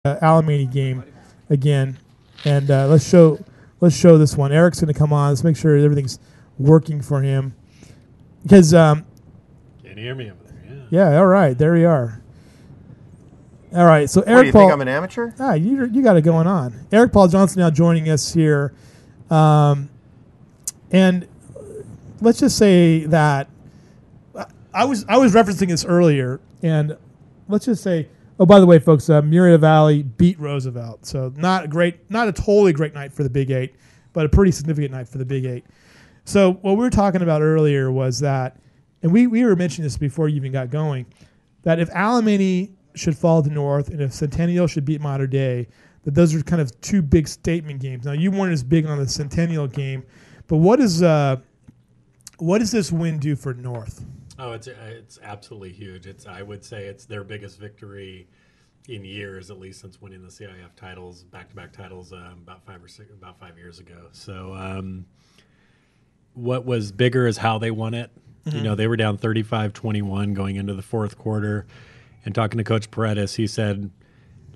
Alemany game again, and let's show this one. Eric's going to come on. Let's make sure everything's working for him because Can you hear me over there? yeah. All right, there we are. All right, so Eric What, do you Paul, think I'm an amateur? You got it going on. Eric Paul Johnson now joining us here, and let's just say that I was referencing this earlier, and let's just say. Oh, by the way, folks, Murrieta Valley beat Roosevelt. So not a totally great night for the Big Eight, but a pretty significant night for the Big Eight. So what we were talking about earlier was that, and we were mentioning this before you even got going, that if Alemany should fall to North and if Centennial should beat Mater Dei, that those are kind of two big statement games. Now, you weren't as big on the Centennial game, but what does this win do for North? Oh, it's absolutely huge. I would say it's their biggest victory in years, at least since winning the CIF titles, back-to-back titles, about 5 years ago. So, what was bigger is how they won it. Mm-hmm. You know, they were down 35-21 going into the fourth quarter, and talking to Coach Paredes, he said,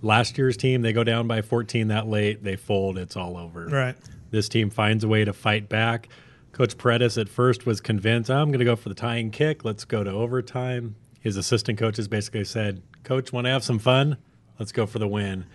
last year's team, they go down by 14 that late, they fold, it's all over. Right. This team finds a way to fight back. Coach Paredes at first was convinced, I'm going to go for the tying kick. Let's go to overtime. His assistant coaches basically said, Coach, want to have some fun? Let's go for the win.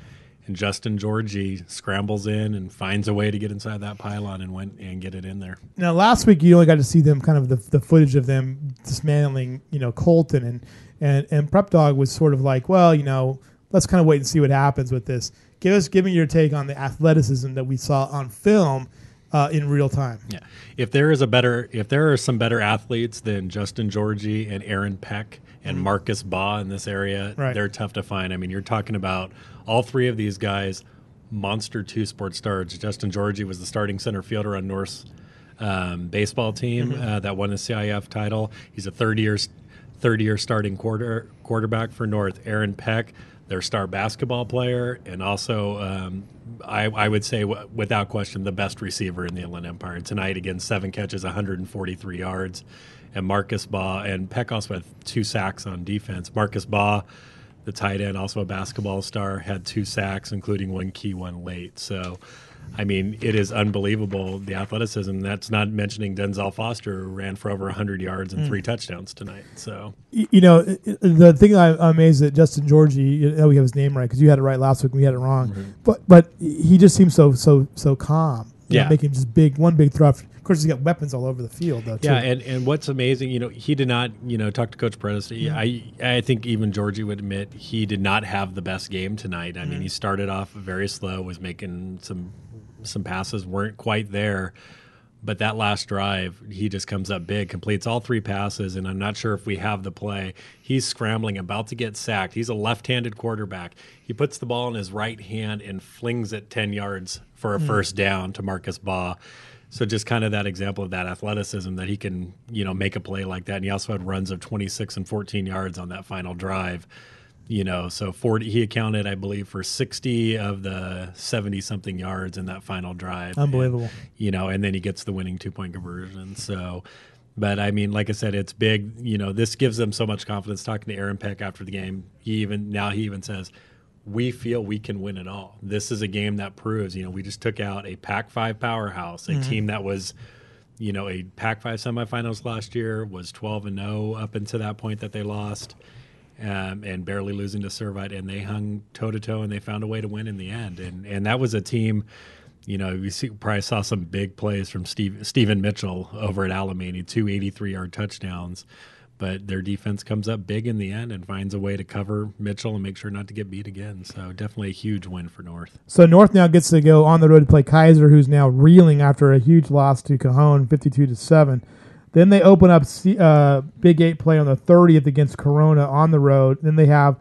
And Justin Georgie scrambles in and finds a way to get inside that pylon and get it in there. Now, last week you only got to see them kind of the footage of them dismantling, Colton, and Prep Dog was sort of like, well, let's kind of wait and see what happens with this. Give me your take on the athleticism that we saw on film. In real time. Yeah. If there are some better athletes than Justin Georgie and Aaron Peck and Marcus Baugh in this area, right. They're tough to find. I mean, you're talking about all three of these guys, monster two-sport stars. Justin Georgie was the starting center fielder on North's baseball team that won the CIF title. He's a third-year starting quarterback for North. Aaron Peck, their star basketball player, and also I would say without question the best receiver in the Inland Empire. Tonight, again, 7 catches, 143 yards. And Marcus Baugh, and Peck also had 2 sacks on defense. Marcus Baugh, the tight end, also a basketball star, had 2 sacks, including one key one late. So, I mean, it is unbelievable, the athleticism. That's not mentioning Denzel Foster, who ran for over 100 yards and 3 touchdowns tonight. So, the thing I'm amazed at Justin Georgie, we have his name right because you had it right last week and we had it wrong. Mm-hmm. But he just seems so calm. Making just one big throw. Of course, he's got weapons all over the field, though. Yeah, and what's amazing, he did not, talk to Coach Paredes. I think even Georgie would admit he did not have the best game tonight. I mean, he started off very slow, was making some passes weren't quite there, but that last drive, he just comes up big, completes all 3 passes, and I'm not sure if we have the play. He's scrambling, about to get sacked. He's a left-handed quarterback. He puts the ball in his right hand and flings it 10 yards for a first down to Marcus Baugh. So just kind of that example of that athleticism that he can, make a play like that. And he also had runs of 26 and 14 yards on that final drive. So 40, he accounted, I believe, for 60 of the 70-something yards in that final drive. Unbelievable. And then he gets the winning 2-point conversion. So, but I mean, like I said, it's big. This gives them so much confidence. Talking to Aaron Peck after the game, he even says, we feel we can win it all. This is a game that proves, we just took out a Pac-5 powerhouse, a team that was, a Pac-5 semifinals last year, was 12-0 up until that point that they lost. And barely losing to Servite, and they hung toe-to-toe, and they found a way to win in the end. And that was a team, probably saw some big plays from Stephen Mitchell over at Alemany, 2 83-yard touchdowns. But their defense comes up big in the end and finds a way to cover Mitchell and make sure not to get beat again. So definitely a huge win for North. So North now gets to go on the road to play Kaiser, who's now reeling after a huge loss to Cajon, 52-7. Then they open up Big 8 play on the 30th against Corona on the road. Then they have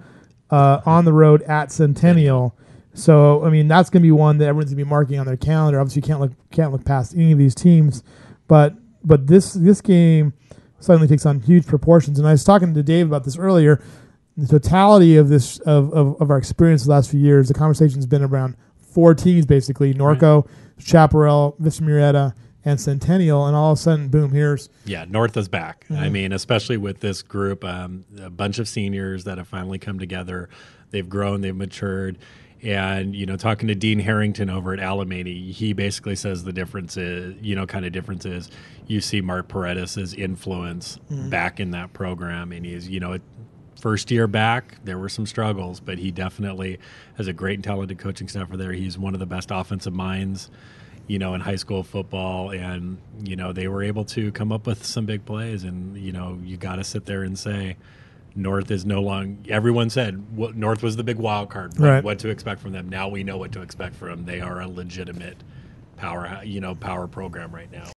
on the road at Centennial. So, I mean, that's going to be one that everyone's going to be marking on their calendar. Obviously, you can't look past any of these teams. But this game suddenly takes on huge proportions. And I was talking to Dave about this earlier. The totality of this of our experience the last few years, the conversation's been around 4 teams, basically. Norco, Chaparral, Vista Murrieta, and Centennial, and all of a sudden, boom, here's... Yeah, North is back. Mm-hmm. I mean, especially with this group, a bunch of seniors that have finally come together. They've grown, they've matured, And, talking to Dean Harrington over at Alemany, he basically says the difference is, difference is you see Mark Paredes' influence back in that program. And he's, first year back, there were some struggles, but he definitely has a great and talented coaching staff over there. He's one of the best offensive minds, in high school football. And, they were able to come up with some big plays. And, you got to sit there and say, North is no longer. Everyone said North was the big wild card. Right. What to expect from them. Now we know what to expect from them. They are a legitimate power program right now.